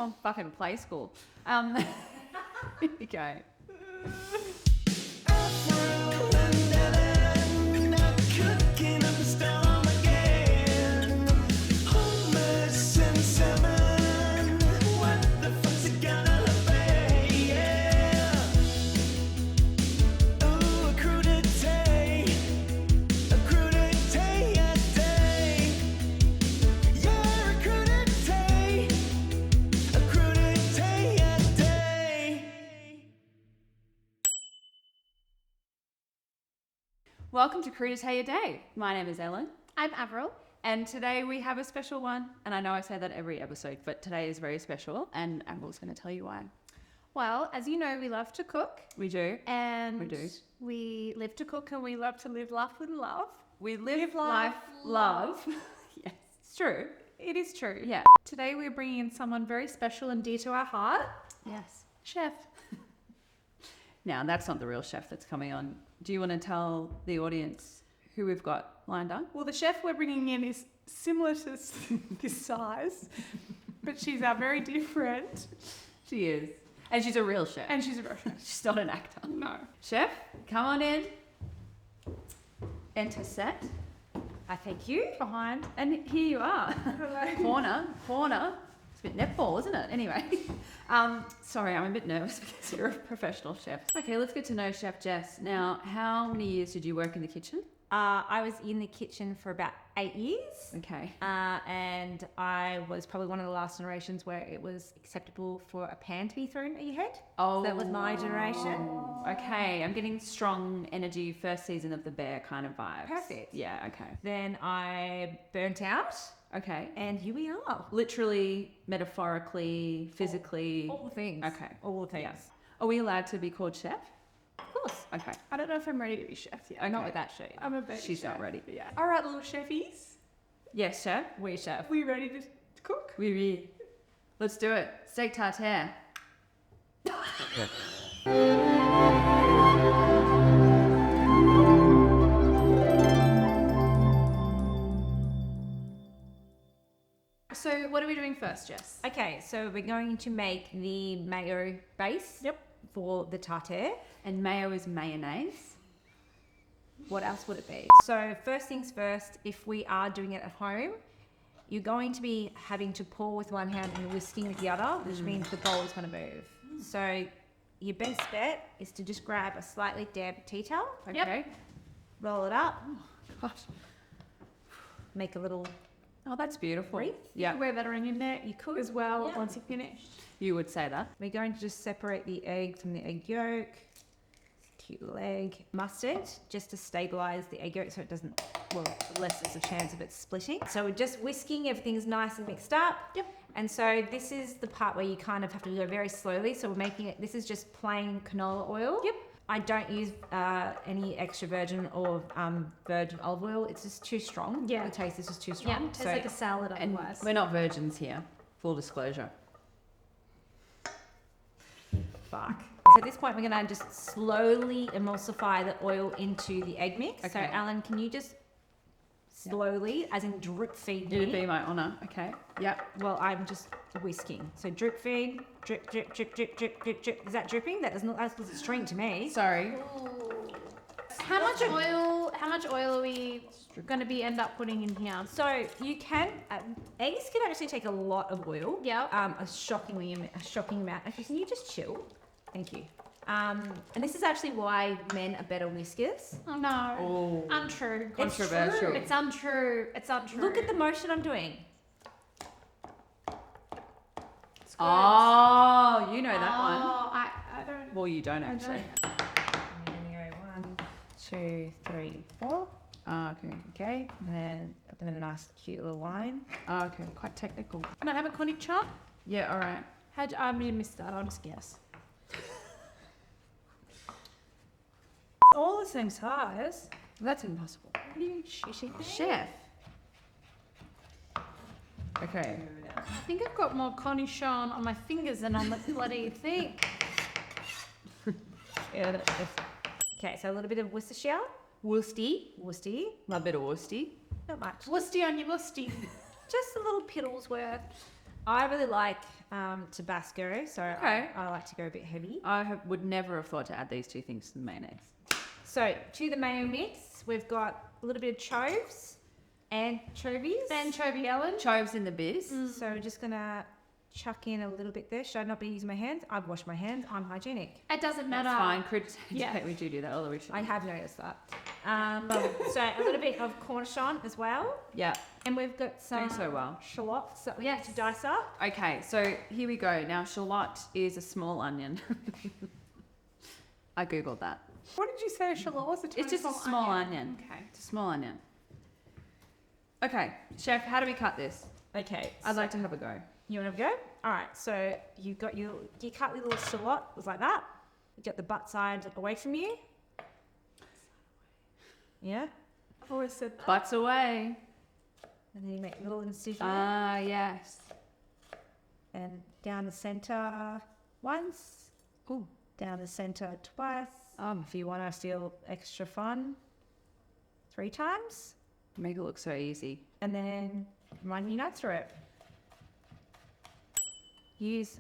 on fucking play school. Here we go. Welcome to Crudité Your Day. My name is Ellen. I'm Avril. And today we have a special one. And I know I say that every episode, but today is very special. And Avril's going to tell you why. Well, as you know, we love to cook. We do. And we do. We live to cook and we love to live, laugh and love. We live life, love. Yes, it's true. It is true. Yeah. Today we're bringing in someone very special and dear to our heart. Yes. Chef. Now, that's not the real chef that's coming on. Do you want to tell the audience who we've got lined up? Well, the chef we're bringing in is similar to this size, but she's very different. She is. And she's a real chef. And she's a real chef. She's not an actor. No. Chef, come on in. Enter set. I thank you. Behind. And here you are. Hello. Corner. It's a bit netball, isn't it? Anyway. Sorry, I'm a bit nervous because you're a professional chef. Okay, let's get to know Chef Jess. Now, how many years did you work in the kitchen? I was in the kitchen for about 8 years. Okay. And I was probably one of the last generations where it was acceptable for a pan to be thrown at your head. Oh. So that was my generation. Okay, I'm getting strong energy, first season of The Bear kind of vibes. Perfect. Yeah, okay. Then I burnt out. Okay. And here we are. Literally, metaphorically, physically. All the things. Okay. All the things. Yeah. Are we allowed to be called chef? Of course. Okay. I don't know if I'm ready to be chef yet. Okay. Not with that shape. I'm a bit She's chef. not ready. Yeah. All right, little chefies. Yes, chef. We're chef. We ready to cook? Oui. Let's do it. Steak tartare. So what are we doing first, Jess? Okay, so we're going to make the mayo base. Yep. For the tartare. And mayo is mayonnaise. What else would it be? So first things first, if we are doing it at home, you're going to be having to pour with one hand and whisking with the other, which means the bowl is going to move. So your best bet is to just grab a slightly damp tea towel. Okay. Yep. Roll it up. Gosh. Make a little Oh, that's beautiful. wreath. Yeah. Wear that around your neck. You could as well Yeah. once you finish. You would say that. We're going to just separate the egg from the egg yolk. Cute little egg. Mustard, just to stabilise the egg yolk so it doesn't, well, less there's a chance of it splitting. So we're just whisking, everything's nice and mixed up. Yep. And so this is the part where you kind of have to go very slowly. So we're making it, this is just plain canola oil. Yep. I don't use any extra virgin or virgin olive oil. It's just too strong. Yeah. The taste is just too strong. Yeah, tastes like a salad And otherwise. we're not virgins here. Full disclosure. Fuck. So at this point, we're going to just slowly emulsify the oil into the egg mix. Okay. So Alan, can you just slowly, as in drip feed It would me? be my honour. Okay. Yep. Well, I'm just whisking. So drip feed, drip, drip, drip, drip, drip, drip, drip. Is that dripping? That doesn't look like a string to me. Sorry. How much oil are we going to end up putting in here? So you can, eggs can actually take a lot of oil. Yeah. A shocking amount. Actually, can you just chill? Thank you. And this is actually why men are better whiskers. Oh no. Oh. Untrue. Controversial. It's untrue. It's untrue. Look at the motion I'm doing. Oh, you know that one. I don't. Well, you don't actually. And then we go 1, 2, 3, 4. Okay. And then a nice cute little line. Okay. Quite technical. Can I have a konnichiwa? Yeah. All right. I missed that. I'll just guess. All the same size. That's impossible. What are you shitting me? Chef. Okay. I think I've got more cornichon on my fingers than on the bloody thing. Yeah, okay, so a little bit of Worcestershire. Worcester. A bit of Worcester. Not much. Lusty on your lusty. Just a little piddle's worth. I really like Tabasco, so Okay. I like to go a bit heavy. Would never have thought to add these two things to the mayonnaise. So to the mayo mix, we've got a little bit of chives, anchovies. Anchovy Ellen. Chives in the biz. So we're just gonna chuck in a little bit there. Should I not be using my hands? I've washed my hands. I'm hygienic. It doesn't matter. That's fine. Yeah. We do that, although we should. I have noticed that. So a little bit of cornichon as well, Yeah, and we've got some doing so well. shallots that we have to dice up. Okay, so here we go. Now, shallot is a small onion. I googled that. What did you say a shallot was? It's just a small onion. Okay. It's a small onion. Okay, chef, how do we cut this? Okay, I'd like to have a go. You want to go? All right. So you cut your little shallot just like that. You get the butt side away from you. Yeah, I've always said that. Butts away. and then you make little incision Ah, yes. and down the center once. Ooh. Down the center twice. If you want to feel extra fun, 3 times, Make it look so easy. and then run your knife through it. Use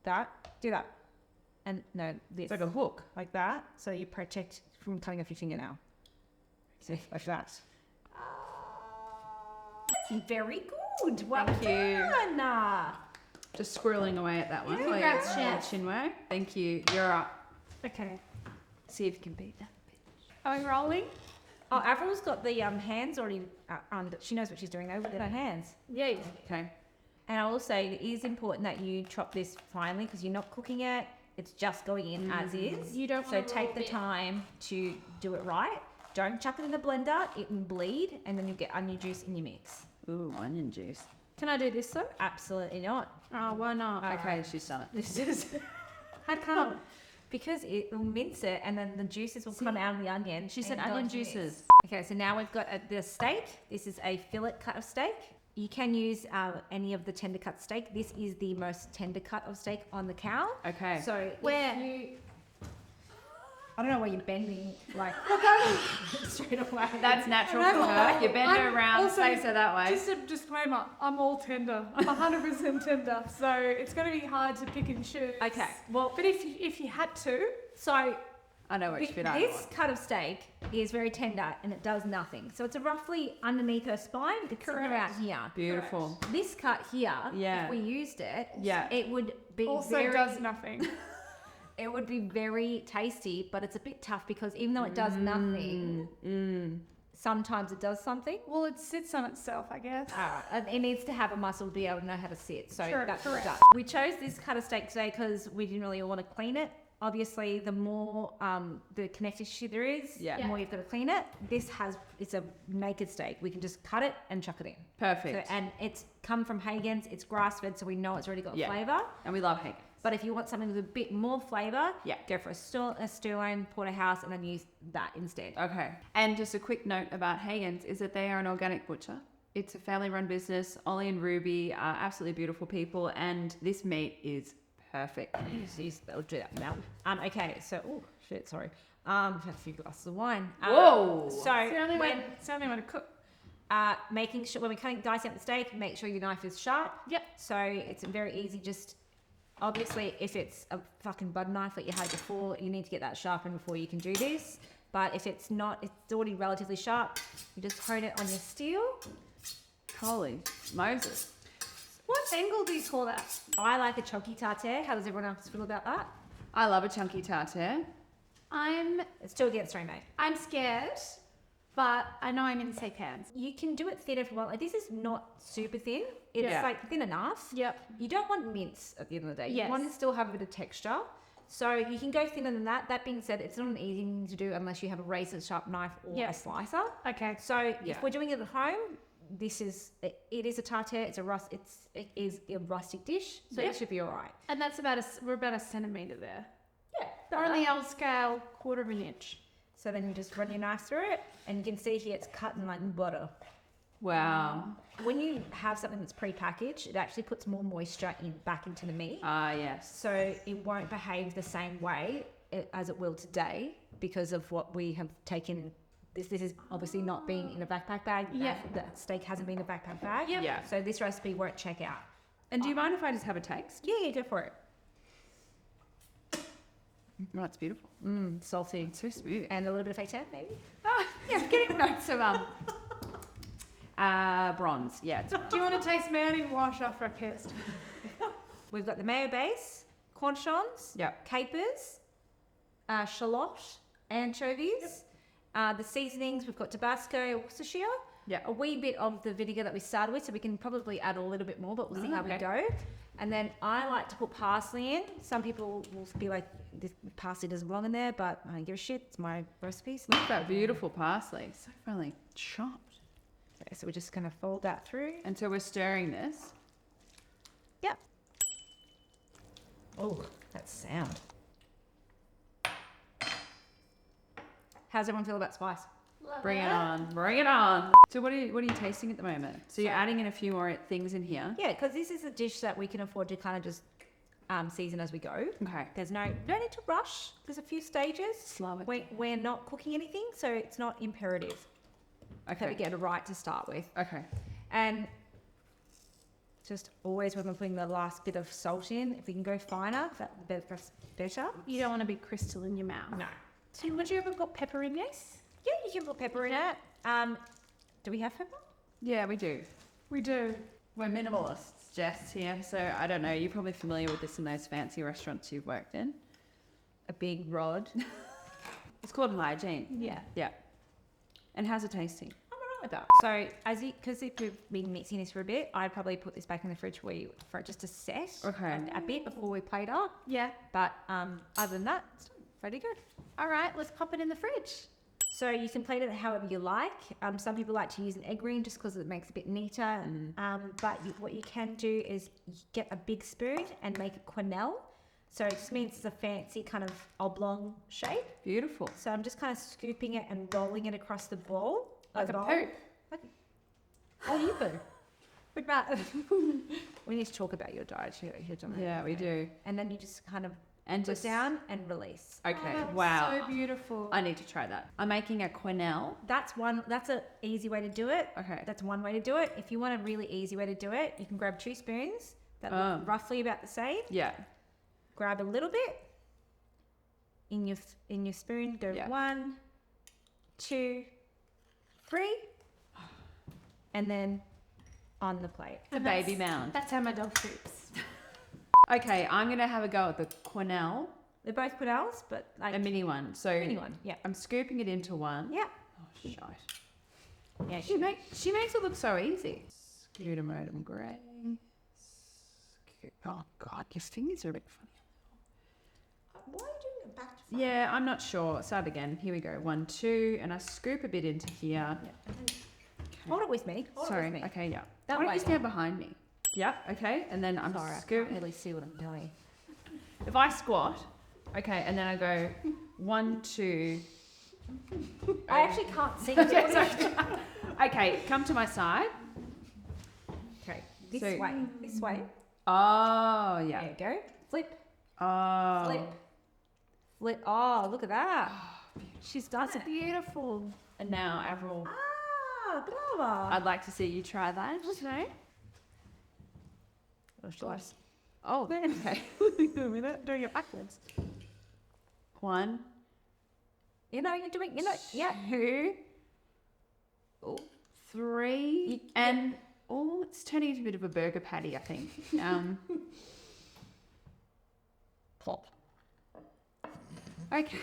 that. Do that. And no, this. It's like a hook. Like that, so you protect from cutting off your fingernail. See, like that. That's very good. Well Thank you. done. Just squirreling away at that one. Yeah, congrats, chef. Chinwag. Thank you. You're up. Okay. See if you can beat that. Are we rolling? Oh, Avril's got the hands already. She knows what she's doing though with her hands. Yeah. Okay. And I will say it is important that you chop this finely because you're not cooking it. It's just going in as is. You don't So want a take raw the bit. time to do it right. Don't chuck it in the blender. It will bleed, and then you get onion juice in your mix. Ooh, onion juice. Can I do this though? Absolutely not. Oh, why not? Okay, she's done it. This is I can't. because it will mince it, and then the juices will come out of the onion. She said and go onion into the mix. juices. Okay, so now we've got the steak. This is a fillet cut of steak. You can use any of the tender cut steak. This is the most tender cut of steak on the cow. Okay. So Where? if you, I don't know why you're bending like straight away. That's natural I'm for her. You bend her I'm around, also- face her that way. Just a disclaimer, I'm all tender. I'm 100% tender. So it's going to be hard to pick and choose. Okay, well, But if you had to, so I know which bit I this want. cut of steak is very tender and it does nothing. So it's roughly underneath her spine. It's sitting around here. Beautiful. This cut here, Yeah. if we used it, Yeah. it would be also very, does nothing. it would be very tasty, but it's a bit tough because even though it does nothing, sometimes it does something. Well, it sits on itself, I guess. And it needs to have a muscle to be able to know how to sit. So Sure, that's correct. done. We chose this cut of steak today because we didn't really want to clean it. Obviously, the more the connective tissue there is, Yeah. the more you've got to clean it. It's a naked steak. We can just cut it and chuck it in. Perfect. So, and it's come from Hagens. It's grass fed, so we know it's already got Yeah. flavour. And we love Hagen. But if you want something with a bit more flavour, Yeah. go for a Stirling porterhouse and then use that instead. Okay. And just a quick note about Hagen's is that they are an organic butcher. It's a family-run business. Ollie and Ruby are absolutely beautiful people, and this meat is perfect. I'll do that now. Okay, so oh shit, sorry. I've had a few glasses of wine. Whoa. It's So the only when way, it's the only way to cook. making sure when we're cutting dicing up the steak, make sure your knife is sharp. Yep. So it's very easy. Just obviously, if it's a fucking butter knife that you had before, you need to get that sharpened before you can do this. But if it's not, it's already relatively sharp. You just hone it on your steel. Holy Moses. What angle do you call that? I like a chunky tartare. How does everyone else feel about that? I love a chunky tartare. I'm It's still against mate. scared, but I know I'm in safe hands. You can do it thin if you want. Like, this is not super thin. It's Yeah. like thin enough. Yep. You don't want mince at the end of the day. Yes. You want to still have a bit of texture. So you can go thinner than that. That being said, it's not an easy thing to do unless you have a razor sharp knife or Yeah. a slicer. Okay. So Yeah. if we're doing it at home, it is a tartare. It is a rustic dish, so Yeah. it should be all right. And that's we're about a centimetre there. Yeah. The only L scale, 1/4 of an inch. So then you just run your knife through it, and you can see here it's cut in like butter. Wow. When you have something that's pre-packaged, it actually puts more moisture back into the meat. Ah, yes. So it won't behave the same way as it will today because of what we have taken This is obviously not being in a backpack bag. Yeah. That steak hasn't been in a backpack bag. Yep. Yeah. So this recipe won't check out. And do you mind if I just have a taste? Yeah, go for it. Oh, it's beautiful. Salty. It's so smooth. And a little bit of fake tan, maybe? Oh, yeah, I'm getting notes of bronze. Yeah. It's, Do you want to taste my onion wash after I pissed? We've got the mayo base, cornichons, Yep. capers, shallot, anchovies. The seasonings, we've got Tabasco, Worcestershire. Yeah. A wee bit of the vinegar that we started with, so we can probably add a little bit more, but we'll see how we okay. go. And then I like to put parsley in. Some people will be like, this parsley doesn't belong in there, but I don't give a shit. It's my recipes. Look at that beautiful parsley. So finely chopped. Okay, so we're just going to fold that through. And so we're stirring this. Yep. Oh, that sound. How's everyone feel about spice? Bring it on. Bring it on. So what are you tasting at the moment? So you're adding in a few more things in here. Yeah, because this is a dish that we can afford to kind of just season as we go. Okay. There's no need to rush. There's a few stages. Slow it. We're not cooking anything, so it's not imperative that we Okay. get it right to start with. Okay. And just always when we're putting the last bit of salt in, if we can go finer, that's better. You don't want to be crystal in your mouth. No. So would you ever got pepper in this? Yeah, you can put pepper in it. Do we have pepper? Yeah, we do. We do. We're minimalists, Jess, here. So I don't know. You're probably familiar with this in those fancy restaurants you've worked in. A big rod. It's called hygiene. Yeah. Yeah. And how's it tasting? I'm alright with that. So because if we've been mixing this for a bit, I'd probably put this back in the fridge for it just to set Okay. a bit before we plate up. Yeah. But other than that, it's ready to go. All right, let's pop it in the fridge. So you can plate it however you like. Some people like to use an egg ring just because it makes it a bit neater. But what you can do is you get a big spoon and make a quenelle. So it just means it's a fancy kind of oblong shape. Beautiful. So I'm just kind of scooping it and rolling it across the bowl. Like a bowl. poop. Oh, you poo. Like that. We need to talk about your diet here, John. Yeah, we do. And then you just kind of And put just down and release. Okay. Oh, Wow. So beautiful. I need to try that. I'm making a quenelle. That's an easy way to do it. Okay. That's one way to do it. If you want a really easy way to do it, you can grab 2 spoons that Oh. look roughly about the same. Yeah. Grab a little bit in your spoon. Go Yeah. 1, 2, 3, and then on the plate. The baby mound. That's how my dog poops. Okay, I'm gonna have a go at the quenelle, They're both quenelles, but like a mini one. So anyone. Yeah. I'm scooping it into one. Yeah. Oh, shite. Yeah. She makes it look so easy. Scutum grey. Oh God, your fingers are a bit funny. Why are you doing it back to front? Yeah, I'm not sure. Start again. Here we go. 1, 2, and I scoop a bit into here. Hold it with me. Hold Sorry. it with me. Okay, yeah. That Why don't way. you stand behind me? Yeah. Okay, and then I'm Sorry, I can't scooping. really see what I'm doing. If I squat, okay, and then I go 1, 2. I actually can't see. Okay, sorry. Okay, come to my side. Okay. This So- way. This way. Oh, yeah. There you go. Flip. Oh. Flip. Flip. Oh, look at that. She's done it. Beautiful. And now, Avril, Ah, brava. I'd like to see you try that. No? Or shall I? Oh, okay. a minute. Doing it backwards. 1, You're doing, yeah. 2, 3, and oh, it's turning into a bit of a burger patty, I think. Plop. Okay.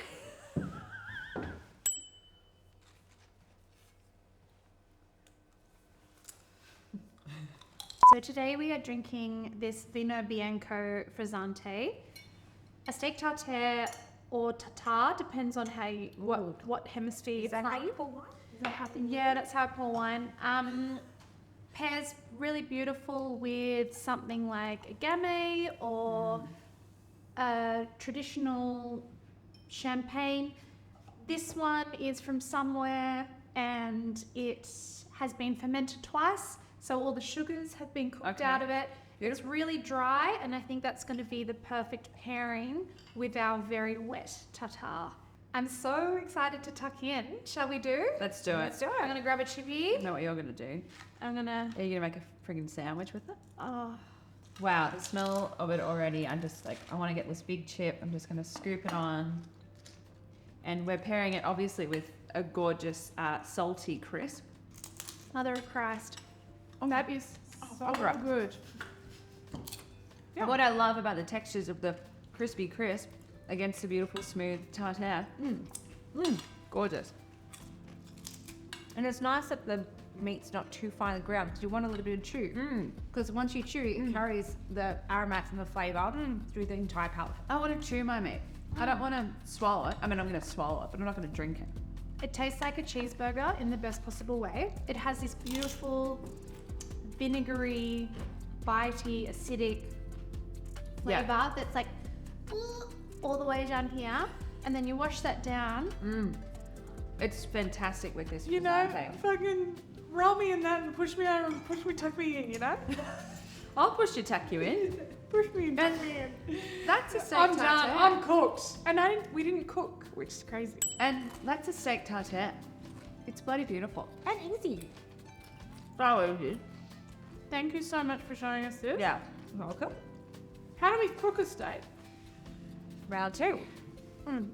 So today we are drinking this Vino Bianco Frizzante, a steak tartare or tartare, depends on how you, what hemisphere Is it's that how from. you pour wine? Yeah, that's how I pour wine. Pairs really beautiful with something like a gamay or a traditional champagne. This one is from somewhere and it has been fermented twice, so all the sugars have been cooked Okay. out of it. It's Beautiful. really dry, and I think that's going to be the perfect pairing with our very wet tartare. I'm so excited to tuck in. Shall we do? Let's do it. Let's do I'm it. gonna grab a chippy. I know what you're gonna do. I'm gonna. Are you gonna make a friggin' sandwich with it? Oh, Wow, the smell of it already. I'm just like, I want to get this big chip. I'm just gonna scoop it on, and we're pairing it obviously with a gorgeous salty crisp. Mother of Christ. That is so right. good. Yeah. What I love about the textures of the crispy crisp against the beautiful smooth tartare. Gorgeous. And it's nice that the meat's not too finely ground because you want a little bit of chew. Because once you chew, it carries the aromatics and the flavour through the entire palate. I want to chew my meat. I don't want to swallow it. I mean, I'm going to swallow it, but I'm not going to drink it. It tastes like a cheeseburger in the best possible way. It has this beautiful, vinegary, bitey, acidic Yeah. flavour that's like all the way down here. And then you wash that down. It's fantastic with this. You know, tartare. fucking roll me in that and push me over and push me, tuck me in, you know? I'll push you, tuck you in. Push me and tuck And me in. that's a steak I'm tartare. done. I'm cooked. And we didn't cook, which is crazy. And that's a steak tartare. It's bloody beautiful. And easy. So easy. Thank you so much for showing us this. Yeah. Welcome. How do we cook a steak? Round 2. Mm.